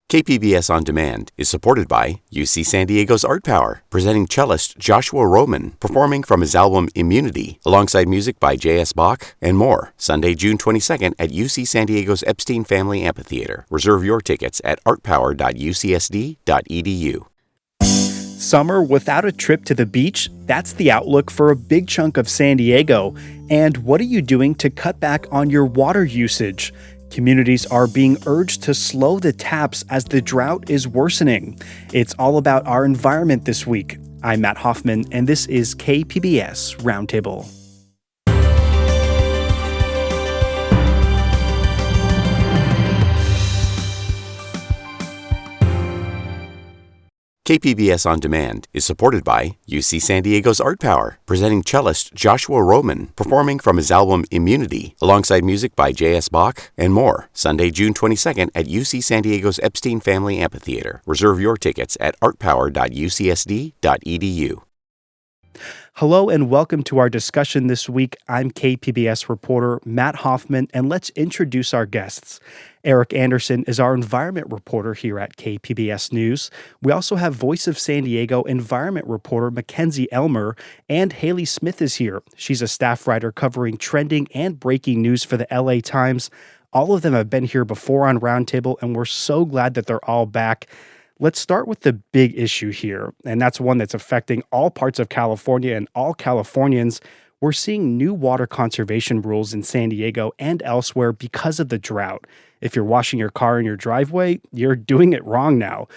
KPBS On Demand is supported by UC San Diego's Art Power, presenting cellist Joshua Roman, performing from his album Immunity, alongside music by J.S. Bach and more, Sunday, June 22nd at UC San Diego's Epstein Family Amphitheater. Reserve your tickets at artpower.ucsd.edu. Summer without a trip to the beach? That's the outlook for a big chunk of San Diego. And what are you doing to cut back on your water usage? Communities are being urged to slow the taps as the drought is worsening. It's all about our environment this week. I'm Matt Hoffman, and this is KPBS Roundtable. KPBS On Demand is supported by UC San Diego's Art Power, presenting cellist Joshua Roman, performing from his album Immunity, alongside music by J.S. Bach and more, Sunday, June 22nd at UC San Diego's Epstein Family Amphitheater. Reserve your tickets at artpower.ucsd.edu. Hello and welcome to our discussion this week. I'm KPBS reporter Matt Hoffman, and let's introduce our guests. Eric Anderson is our environment reporter here at KPBS News. We also have Voice of San Diego environment reporter Mackenzie Elmer, and Haley Smith is here. She's a staff writer covering trending and breaking news for the LA Times. All of them have been here before on Roundtable, and we're so glad that they're all back. Let's start with the big issue here, and that's one that's affecting all parts of California and all Californians. We're seeing new water conservation rules in San Diego and elsewhere because of the drought. If you're washing your car in your driveway, you're doing it wrong now.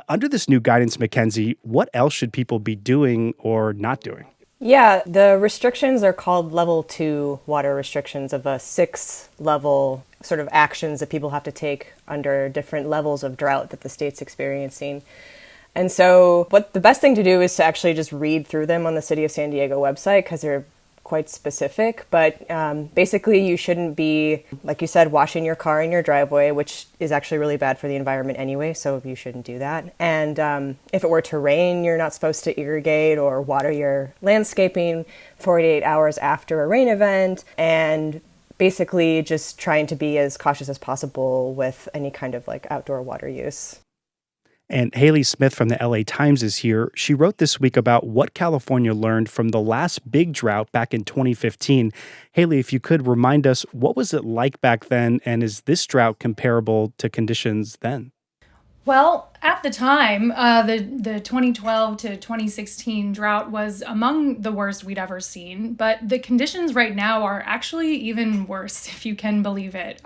Under this new guidance, Mackenzie, what else should people be doing or not doing? Yeah, the restrictions are called level 2 water restrictions of a 6-level sort of actions that people have to take under different levels of drought that the state's experiencing. And so what the best thing to do is to actually just read through them on the City of San Diego website because they're quite specific, but basically you shouldn't be, like you said, washing your car in your driveway, which is actually really bad for the environment anyway, so you shouldn't do that. And if it were to rain, you're not supposed to irrigate or water your landscaping 48 hours after a rain event, and basically just trying to be as cautious as possible with any kind of like outdoor water use. And Haley Smith from the LA Times is here. She wrote this week about what California learned from the last big drought back in 2015. Haley, if you could remind us, what was it like back then, and is this drought comparable to conditions then? Well, at the time, the 2012 to 2016 drought was among the worst we'd ever seen, but the conditions right now are actually even worse, if you can believe it.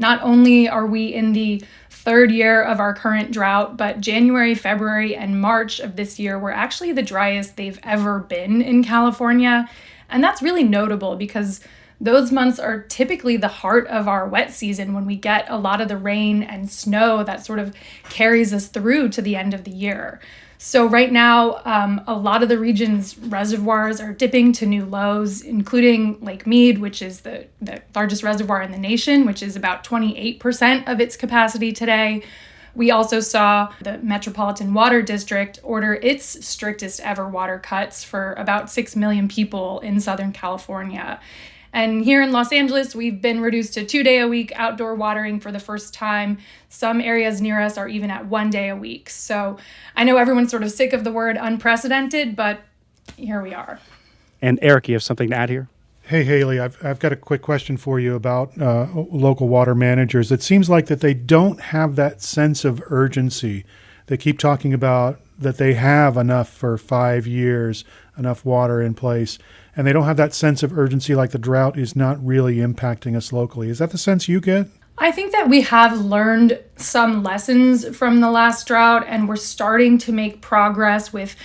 Not only are we in the third year of our current drought, but January, February, and March of this year were actually the driest they've ever been in California. And that's really notable because those months are typically the heart of our wet season when we get a lot of the rain and snow that sort of carries us through to the end of the year. So right now, a lot of the region's reservoirs are dipping to new lows, including Lake Mead, which is the largest reservoir in the nation, which is about 28% of its capacity today. We also saw the Metropolitan Water District order its strictest ever water cuts for about 6 million people in Southern California. And here in Los Angeles, we've been reduced to 2-day-a-week outdoor watering for the first time. Some areas near us are even at 1 day a week. So I know everyone's sort of sick of the word unprecedented, but here we are. And Eric, you have something to add here? Hey, Haley, I've got a quick question for you about local water managers. It seems like that they don't have that sense of urgency. They keep talking about that they have enough for 5 years, enough water in place, and they don't have that sense of urgency, like the drought is not really impacting us locally. Is that the sense you get? I think that we have learned some lessons from the last drought, and we're starting to make progress with,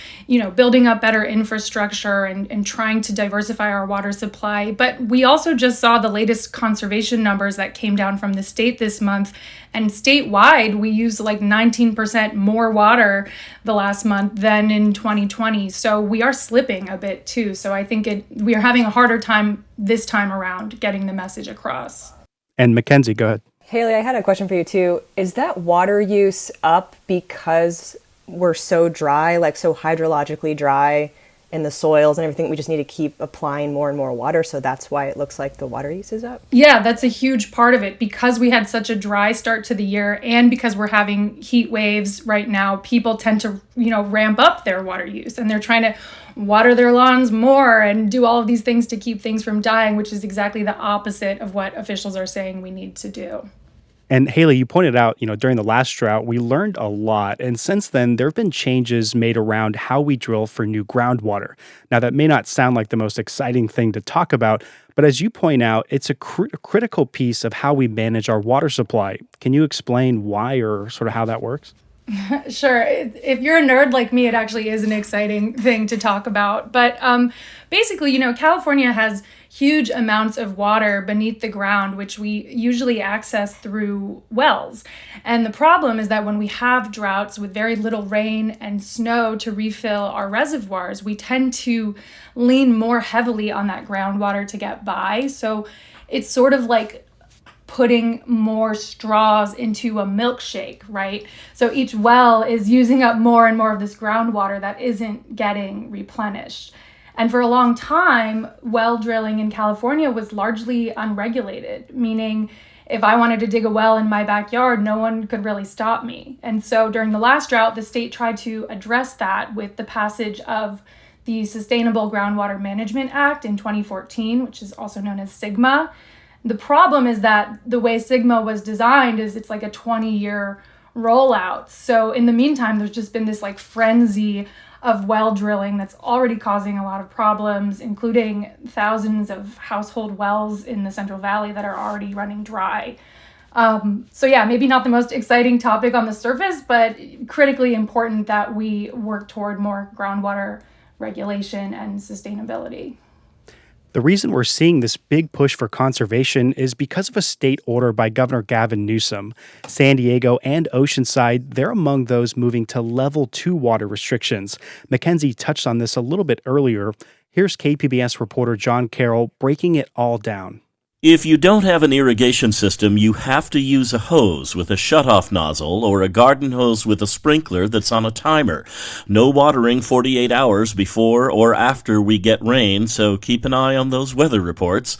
building up better infrastructure and trying to diversify our water supply. But we also just saw the latest conservation numbers that came down from the state this month. And statewide, we used like 19% more water the last month than in 2020. So we are slipping a bit too. So I think we are having a harder time this time around getting the message across. And Mackenzie, go ahead. Haley, I had a question for you too. Is that water use up because we're so dry, like so hydrologically dry in the soils and everything. We just need to keep applying more and more water. So that's why it looks like the water use is up. Yeah, that's a huge part of it. Because we had such a dry start to the year and because we're having heat waves right now, people tend to, ramp up their water use, and they're trying to water their lawns more and do all of these things to keep things from dying, which is exactly the opposite of what officials are saying we need to do. And Haley, you pointed out, during the last drought, we learned a lot. And since then, there have been changes made around how we drill for new groundwater. Now, that may not sound like the most exciting thing to talk about, but as you point out, it's a critical piece of how we manage our water supply. Can you explain why or sort of how that works? Sure. If you're a nerd like me, it actually is an exciting thing to talk about. But basically, California has huge amounts of water beneath the ground, which we usually access through wells. And the problem is that when we have droughts with very little rain and snow to refill our reservoirs, we tend to lean more heavily on that groundwater to get by. So it's sort of like putting more straws into a milkshake, right? So each well is using up more and more of this groundwater that isn't getting replenished. And for a long time, well drilling in California was largely unregulated, meaning if I wanted to dig a well in my backyard, no one could really stop me. And so during the last drought, the state tried to address that with the passage of the Sustainable Groundwater Management Act in 2014, which is also known as SGMA. The problem is that the way SGMA was designed is it's like a 20-year rollout. So in the meantime, there's just been this like frenzy of well drilling that's already causing a lot of problems, including thousands of household wells in the Central Valley that are already running dry. So yeah, maybe not the most exciting topic on the surface, but critically important that we work toward more groundwater regulation and sustainability. The reason we're seeing this big push for conservation is because of a state order by Governor Gavin Newsom. San Diego and Oceanside, they're among those moving to level 2 water restrictions. Mackenzie touched on this a little bit earlier. Here's KPBS reporter John Carroll breaking it all down. If you don't have an irrigation system, you have to use a hose with a shutoff nozzle or a garden hose with a sprinkler that's on a timer. No watering 48 hours before or after we get rain, so keep an eye on those weather reports.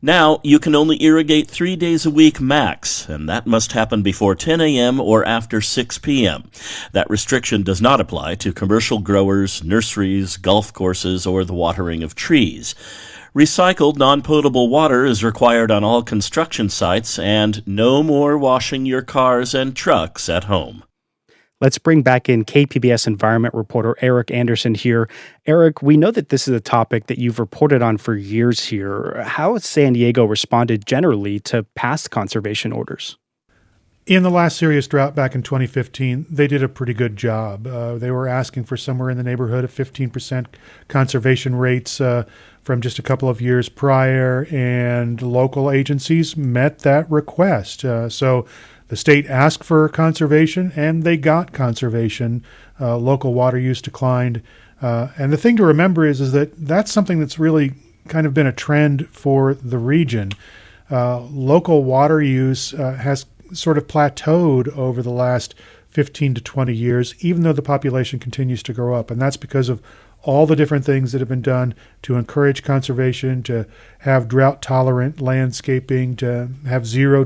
Now, you can only irrigate 3 days a week max, and that must happen before 10 a.m. or after 6 p.m. That restriction does not apply to commercial growers, nurseries, golf courses, or the watering of trees. Recycled non-potable water is required on all construction sites, and no more washing your cars and trucks at home. Let's bring back in KPBS environment reporter Eric Anderson here. Eric, we know that this is a topic that you've reported on for years here. How has San Diego responded generally to past conservation orders? In the last serious drought back in 2015, they did a pretty good job. They were asking for somewhere in the neighborhood of 15% conservation rates from just a couple of years prior, and local agencies met that request. So the state asked for conservation, and they got conservation. Local water use declined. And the thing to remember is that that's something that's really kind of been a trend for the region. Local water use has sort of plateaued over the last 15 to 20 years, even though the population continues to grow up. And that's because of all the different things that have been done to encourage conservation, to have drought-tolerant landscaping, to have zero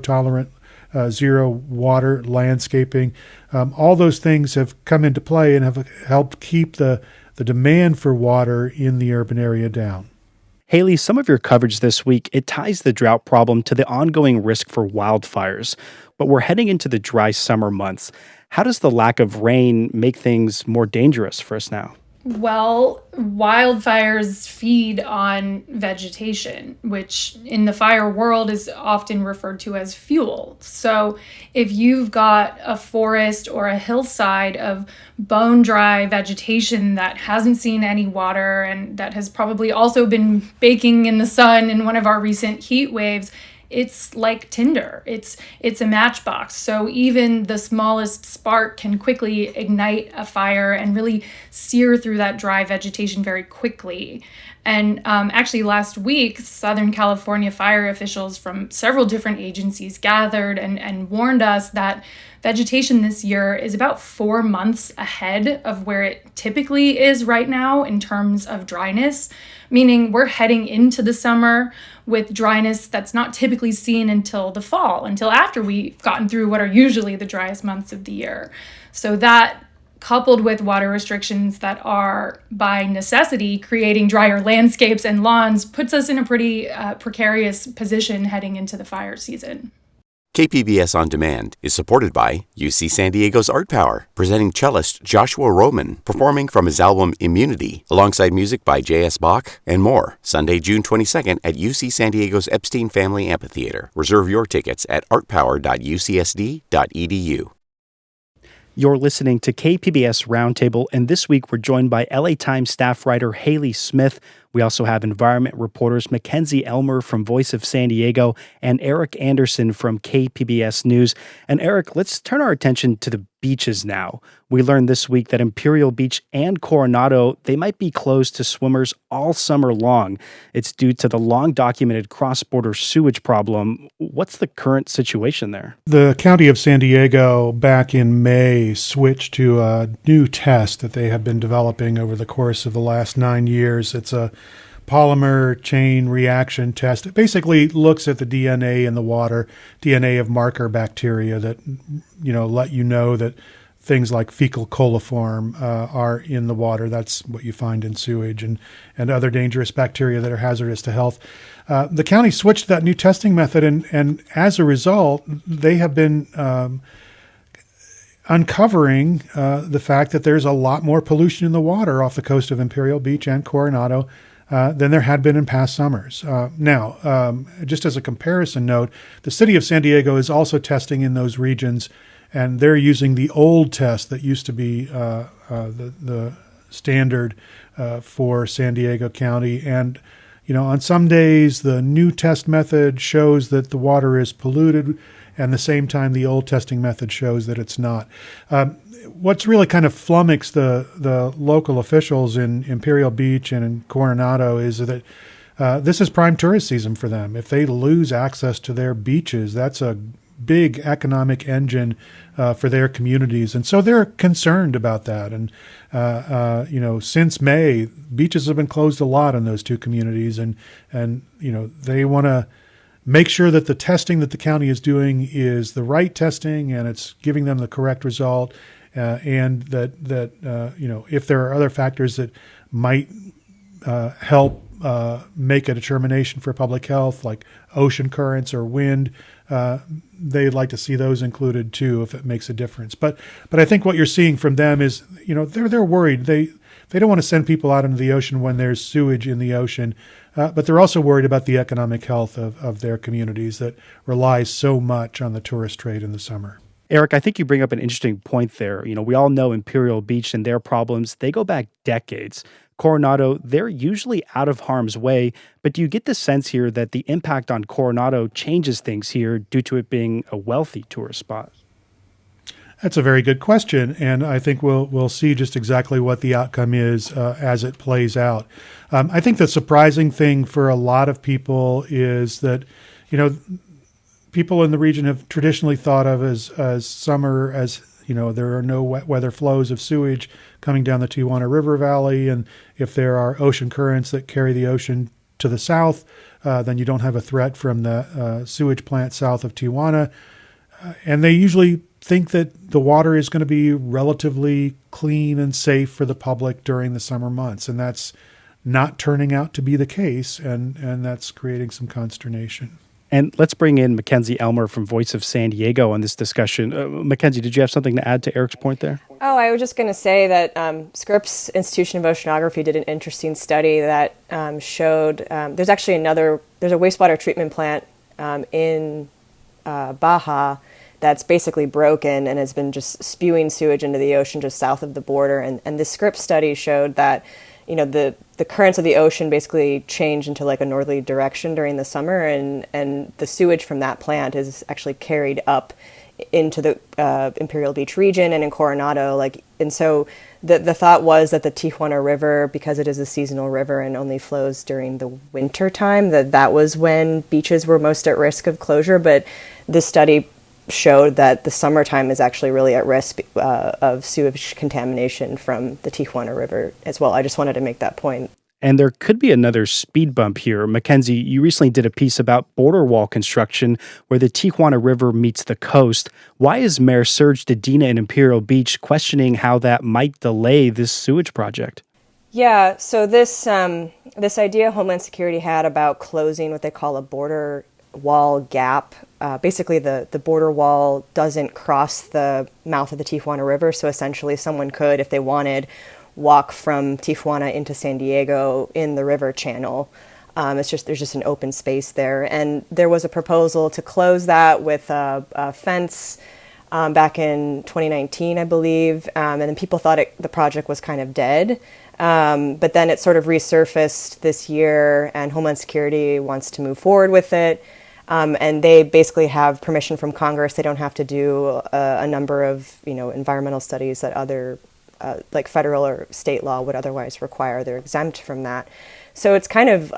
water landscaping. All those things have come into play and have helped keep the demand for water in the urban area down. Haley, some of your coverage this week, it ties the drought problem to the ongoing risk for wildfires. But we're heading into the dry summer months. How does the lack of rain make things more dangerous for us now? Well, wildfires feed on vegetation, which in the fire world is often referred to as fuel. So if you've got a forest or a hillside of bone dry vegetation that hasn't seen any water and that has probably also been baking in the sun in one of our recent heat waves, it's like tinder. It's a matchbox. So even the smallest spark can quickly ignite a fire and really sear through that dry vegetation very quickly. And actually last week, Southern California fire officials from several different agencies gathered and warned us that vegetation this year is about 4 months ahead of where it typically is right now in terms of dryness, meaning we're heading into the summer with dryness that's not typically seen until the fall, until after we've gotten through what are usually the driest months of the year. So that, coupled with water restrictions that are by necessity creating drier landscapes and lawns, puts us in a pretty precarious position heading into the fire season. KPBS On Demand is supported by UC San Diego's Art Power, presenting cellist Joshua Roman, performing from his album Immunity, alongside music by J.S. Bach and more, Sunday, June 22nd at UC San Diego's Epstein Family Amphitheater. Reserve your tickets at artpower.ucsd.edu. You're listening to KPBS Roundtable, and this week we're joined by LA Times staff writer Haley Smith. We also have environment reporters Mackenzie Elmer from Voice of San Diego and Eric Anderson from KPBS News. And Eric, let's turn our attention to the beaches now. We learned this week that Imperial Beach and Coronado, they might be closed to swimmers all summer long. It's due to the long-documented cross-border sewage problem. What's the current situation there? The County of San Diego back in May switched to a new test that they have been developing over the course of the last 9 years. It's a polymer chain reaction test. It basically looks at the DNA in the water, DNA of marker bacteria that, let you know that things like fecal coliform are in the water. That's what you find in sewage and other dangerous bacteria that are hazardous to health. The county switched to that new testing method, and as a result, they have been uncovering the fact that there's a lot more pollution in the water off the coast of Imperial Beach and Coronado than there had been in past summers. Now, just as a comparison note, the city of San Diego is also testing in those regions, and they're using the old test that used to be the standard for San Diego County. And, on some days, the new test method shows that the water is polluted, and the same time, the old testing method shows that it's not. What's really kind of flummoxed the local officials in Imperial Beach and in Coronado is that this is prime tourist season for them. If they lose access to their beaches, that's a big economic engine for their communities. And so they're concerned about that. And, since May, beaches have been closed a lot in those two communities. And they want to make sure that the testing that the county is doing is the right testing and it's giving them the correct result. And that if there are other factors that might help make a determination for public health, like ocean currents or wind, they'd like to see those included too, if it makes a difference. But I think what you're seeing from them is, they're worried. They don't want to send people out into the ocean when there's sewage in the ocean, but they're also worried about the economic health of their communities that relies so much on the tourist trade in the summer. Eric, I think you bring up an interesting point there. We all know Imperial Beach and their problems, they go back decades. Coronado, they're usually out of harm's way, but do you get the sense here that the impact on Coronado changes things here due to it being a wealthy tourist spot? That's a very good question, and I think we'll see just exactly what the outcome is as it plays out. I think the surprising thing for a lot of people is that, people in the region have traditionally thought of as summer as, there are no wet weather flows of sewage coming down the Tijuana River Valley. And if there are ocean currents that carry the ocean to the south, then you don't have a threat from the sewage plant south of Tijuana. And they usually think that the water is going to be relatively clean and safe for the public during the summer months. And that's not turning out to be the case. And that's creating some consternation. And let's bring in Mackenzie Elmer from Voice of San Diego on this discussion. Mackenzie, did you have something to add to Eric's point there? Oh, I was just going to say that Scripps Institution of Oceanography did an interesting study that showed there's a wastewater treatment plant in Baja that's basically broken and has been just spewing sewage into the ocean just south of the border. And the Scripps study showed that, the the currents of the ocean basically change into like a northerly direction during the summer, and the sewage from that plant is actually carried up into the Imperial Beach region and in Coronado. And so the thought was that the Tijuana River, because it is a seasonal river and only flows during the winter time, that was when beaches were most at risk of closure. But this study showed that the summertime is actually really at risk of sewage contamination from the Tijuana River as well. I just wanted to make that point. And there could be another speed bump here. Mackenzie, you recently did a piece about border wall construction where the Tijuana River meets the coast. Why is Mayor Serge Dedina in Imperial Beach questioning how that might delay this sewage project? Yeah, so this idea Homeland Security had about closing what they call a border wall gap. Basically, the border wall doesn't cross the mouth of the Tijuana River, so essentially someone could, if they wanted, walk from Tijuana into San Diego in the river channel. There's just an open space there, and there was a proposal to close that with a fence back in 2019, I believe, and then people thought the project was kind of dead. But then it sort of resurfaced this year, and Homeland Security wants to move forward with it. And they basically have permission from Congress. They don't have to do a number of environmental studies that other like federal or state law would otherwise require. They're exempt from that. So it's kind of,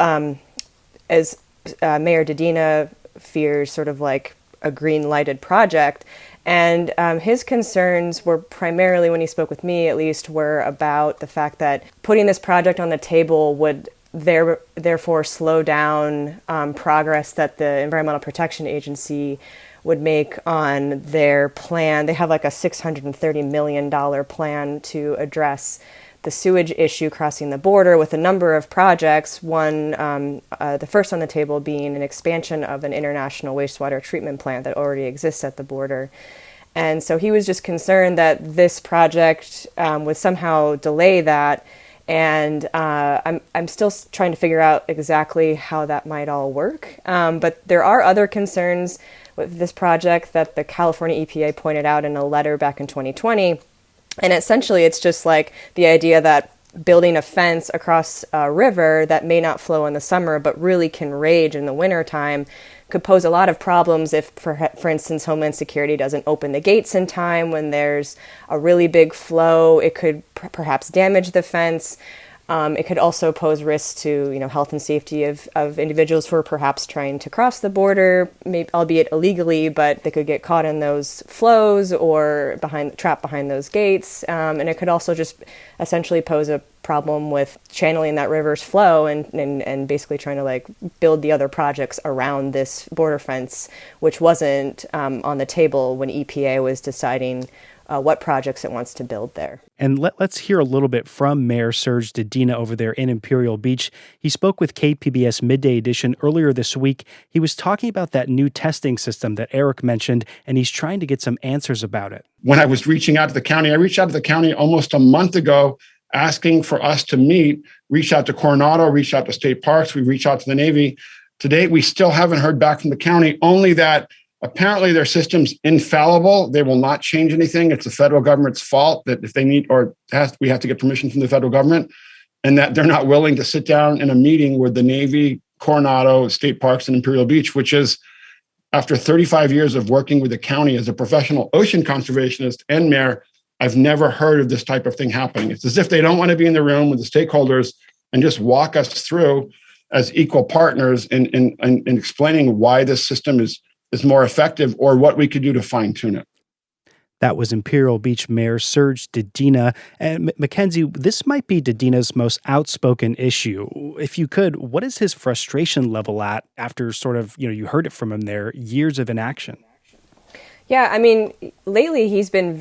as Mayor Dedina fears, sort of like a green-lighted project. And his concerns were primarily, when he spoke with me at least, were about the fact that putting this project on the table would therefore slow down progress that the Environmental Protection Agency would make on their plan. They have like a $630 million plan to address the sewage issue crossing the border with a number of projects. One, the first on the table being an expansion of an international wastewater treatment plant that already exists at the border. And so he was just concerned that this project would somehow delay that. And I'm still trying to figure out exactly how that might all work. But there are other concerns with this project that the California EPA pointed out in a letter back in 2020. And essentially, it's just like the idea that building a fence across a river that may not flow in the summer, but really can rage in the wintertime, could pose a lot of problems if, for instance, Homeland Security doesn't open the gates in time when there's a really big flow. It could perhaps damage the fence. It could also pose risks to, health and safety of individuals who are perhaps trying to cross the border, maybe, albeit illegally, but they could get caught in those flows or trapped behind those gates. And it could also just essentially pose a problem with channeling that river's flow and basically trying to build the other projects around this border fence, which wasn't on the table when EPA was deciding what projects it wants to build there. And let's hear a little bit from Mayor Serge Dedina over there in Imperial Beach. He spoke with KPBS Midday Edition earlier this week. He was talking about that new testing system that Eric mentioned, and he's trying to get some answers about it. When I was reaching out to the county, I reached out to the county almost a month ago asking for us to meet, reach out to Coronado, reach out to state parks, we reached out to the Navy. To date, we still haven't heard back from the county, only that apparently their system's infallible. They will not change anything. It's the federal government's fault that if they need we have to get permission from the federal government, and that they're not willing to sit down in a meeting with the Navy, Coronado, state parks, and Imperial Beach, which is, after 35 years of working with the county as a professional ocean conservationist and mayor, I've never heard of this type of thing happening. It's as if they don't want to be in the room with the stakeholders and just walk us through as equal partners in explaining why this system is more effective or what we could do to fine tune it. That was Imperial Beach Mayor Serge Dedina. And Mackenzie, this might be Dedina's most outspoken issue. If you could, what is his frustration level at after sort of, you heard it from him there, years of inaction? Yeah, I mean, lately he's been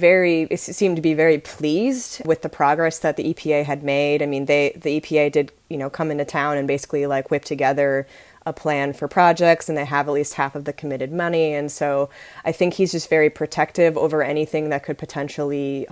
seemed to be very pleased with the progress that the EPA had made. I mean, the EPA did, come into town and basically whip together a plan for projects, and they have at least half of the committed money. And so I think he's just very protective over anything that could potentially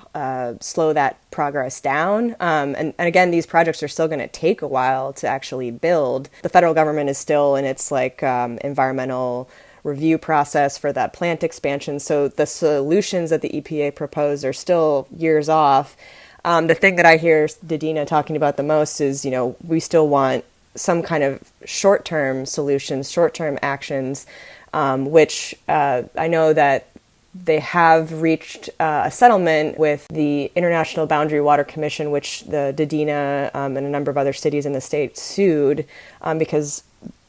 slow that progress down. And again, these projects are still going to take a while to actually build. The federal government is still in its environmental review process for that plant expansion. So the solutions that the EPA proposed are still years off. The thing that I hear Dedina talking about the most is, we still want some kind of short-term solutions, short-term actions, which I know that they have reached a settlement with the International Boundary Water Commission, which the Dedina and a number of other cities in the state sued because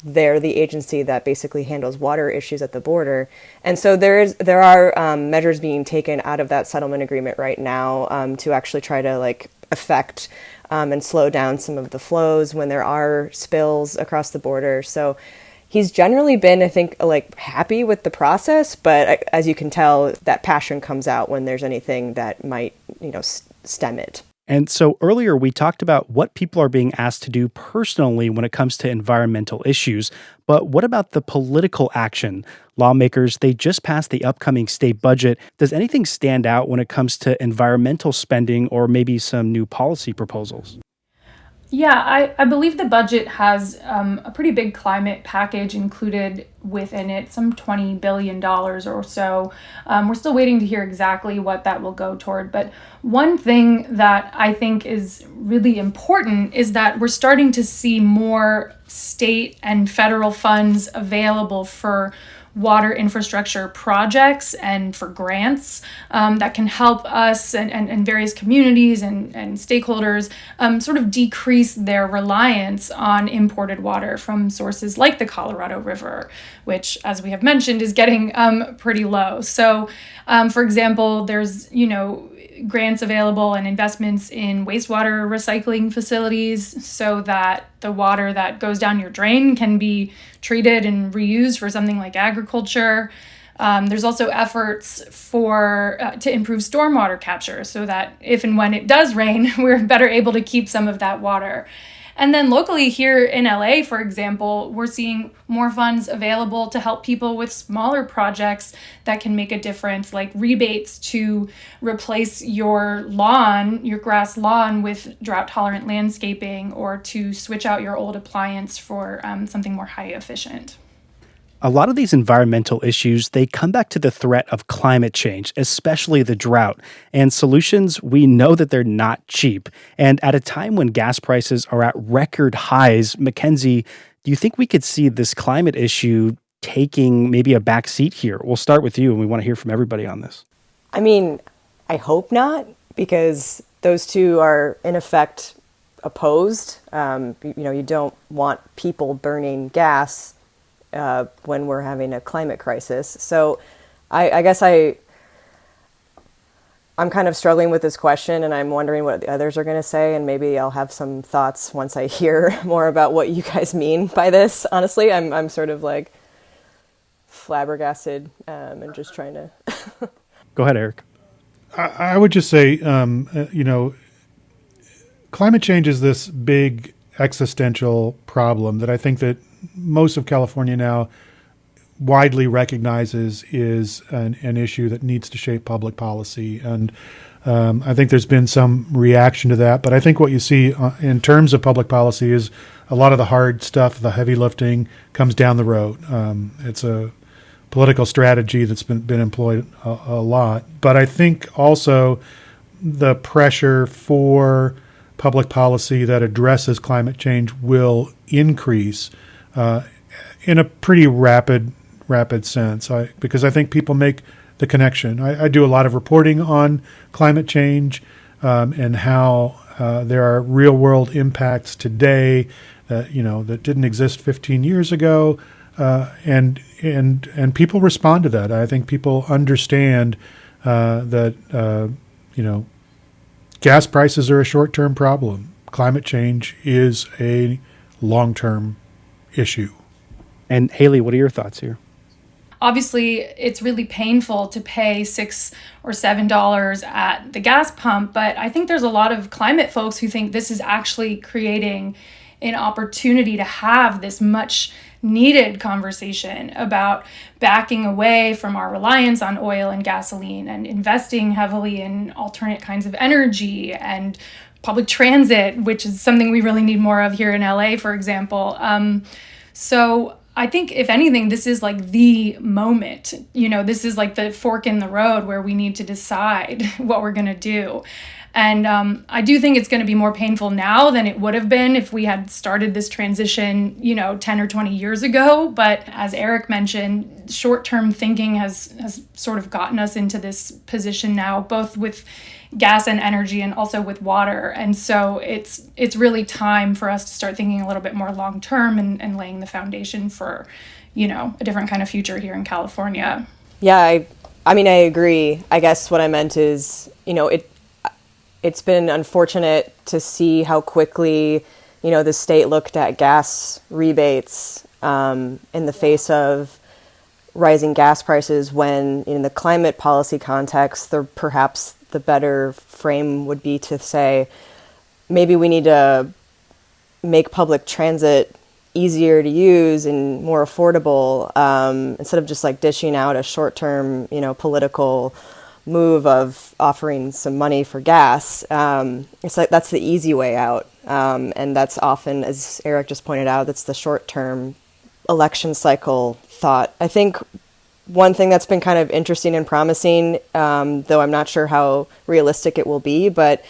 they're the agency that basically handles water issues at the border. And so there are measures being taken out of that settlement agreement right now to actually try to affect and slow down some of the flows when there are spills across the border. So he's generally been, I think, happy with the process, but as you can tell, that passion comes out when there's anything that might, stem it. And so earlier we talked about what people are being asked to do personally when it comes to environmental issues. But what about the political action? Lawmakers, they just passed the upcoming state budget. Does anything stand out when it comes to environmental spending or maybe some new policy proposals? Yeah, I believe the budget has a pretty big climate package included within it, some $20 billion or so. We're still waiting to hear exactly what that will go toward. But one thing that I think is really important is that we're starting to see more state and federal funds available for water infrastructure projects and for grants that can help us and various communities and stakeholders sort of decrease their reliance on imported water from sources like the Colorado River, which, as we have mentioned, is getting pretty low. So, for example, there's, grants available and investments in wastewater recycling facilities so that the water that goes down your drain can be treated and reused for something like agriculture. There's also efforts to improve stormwater capture so that if and when it does rain, we're better able to keep some of that water. And then locally here in LA, for example, we're seeing more funds available to help people with smaller projects that can make a difference, like rebates to replace your lawn, your grass lawn, with drought-tolerant landscaping, or to switch out your old appliance for something more high efficient. A lot of these environmental issues, they come back to the threat of climate change, especially the drought. And solutions, we know that they're not cheap. And at a time when gas prices are at record highs, Mackenzie, do you think we could see this climate issue taking maybe a back seat here? We'll start with you, and we want to hear from everybody on this. I mean, I hope not, because those two are, in effect, opposed. You don't want people burning gas when we're having a climate crisis. So I guess I'm kind of struggling with this question, and I'm wondering what the others are going to say, and maybe I'll have some thoughts once I hear more about what you guys mean by this. Honestly, I'm sort of flabbergasted and just trying to... Go ahead, Eric. I would just say, climate change is this big existential problem that I think that most of California now widely recognizes is an issue that needs to shape public policy. And I think there's been some reaction to that. But I think what you see in terms of public policy is a lot of the hard stuff, the heavy lifting, comes down the road. It's a political strategy that's been employed a lot. But I think also the pressure for public policy that addresses climate change will increase in a pretty rapid sense, because I think people make the connection. I do a lot of reporting on climate change and how there are real world impacts today that didn't exist 15 years ago, and people respond to that. I think people understand that gas prices are a short-term problem. Climate change is a long-term issue. And Haley, what are your thoughts here? Obviously, it's really painful to pay $6 or $7 at the gas pump, but I think there's a lot of climate folks who think this is actually creating an opportunity to have this much needed conversation about backing away from our reliance on oil and gasoline and investing heavily in alternate kinds of energy and public transit, which is something we really need more of here in LA, for example. So I think, if anything, this is the moment. This is the fork in the road where we need to decide what we're going to do. And I do think it's going to be more painful now than it would have been if we had started this transition, 10 or 20 years ago. But as Eric mentioned, short-term thinking has sort of gotten us into this position now, both with gas and energy and also with water. And so it's really time for us to start thinking a little bit more long-term and laying the foundation for, a different kind of future here in California. Yeah, I mean, I agree. I guess what I meant is, it's been unfortunate to see how quickly, the state looked at gas rebates in the face of rising gas prices when, in the climate policy context, perhaps the better frame would be to say, maybe we need to make public transit easier to use and more affordable, instead of just like dishing out a short-term, political move of offering some money for gas. It's like that's the easy way out. And that's often, as Eric just pointed out, that's the short-term election cycle thought. I think one thing that's been kind of interesting and promising, though I'm not sure how realistic it will be, but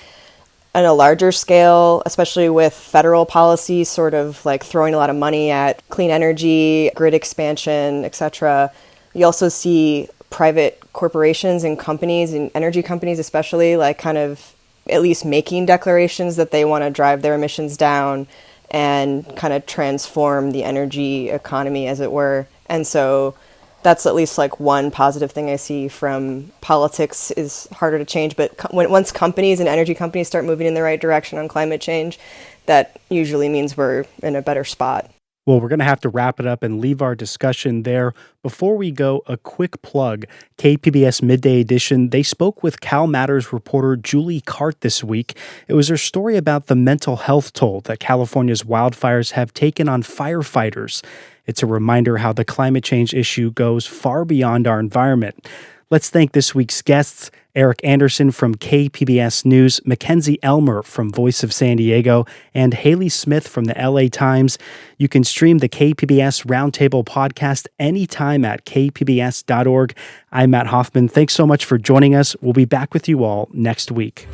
on a larger scale, especially with federal policy sort of like throwing a lot of money at clean energy, grid expansion, etc., you also see private corporations and companies, and energy companies especially, like kind of at least making declarations that they want to drive their emissions down and kind of transform the energy economy, as it were. And so that's at least like one positive thing I see from politics is harder to change. But once companies and energy companies start moving in the right direction on climate change, that usually means we're in a better spot. Well, we're going to have to wrap it up and leave our discussion there. Before we go, a quick plug. KPBS Midday Edition, they spoke with Cal Matters reporter Julie Cart this week. It was her story about the mental health toll that California's wildfires have taken on firefighters. It's a reminder how the climate change issue goes far beyond our environment. Let's thank this week's guests, Eric Anderson from KPBS News, Mackenzie Elmer from Voice of San Diego, and Haley Smith from the LA Times. You can stream the KPBS Roundtable podcast anytime at kpbs.org. I'm Matt Hoffman. Thanks so much for joining us. We'll be back with you all next week.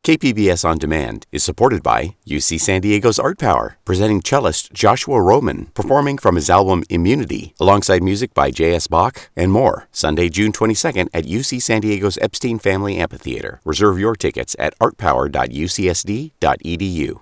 KPBS On Demand is supported by UC San Diego's Art Power, presenting cellist Joshua Roman, performing from his album Immunity, alongside music by J.S. Bach and more. Sunday, June 22nd at UC San Diego's Epstein Family Amphitheater. Reserve your tickets at artpower.ucsd.edu.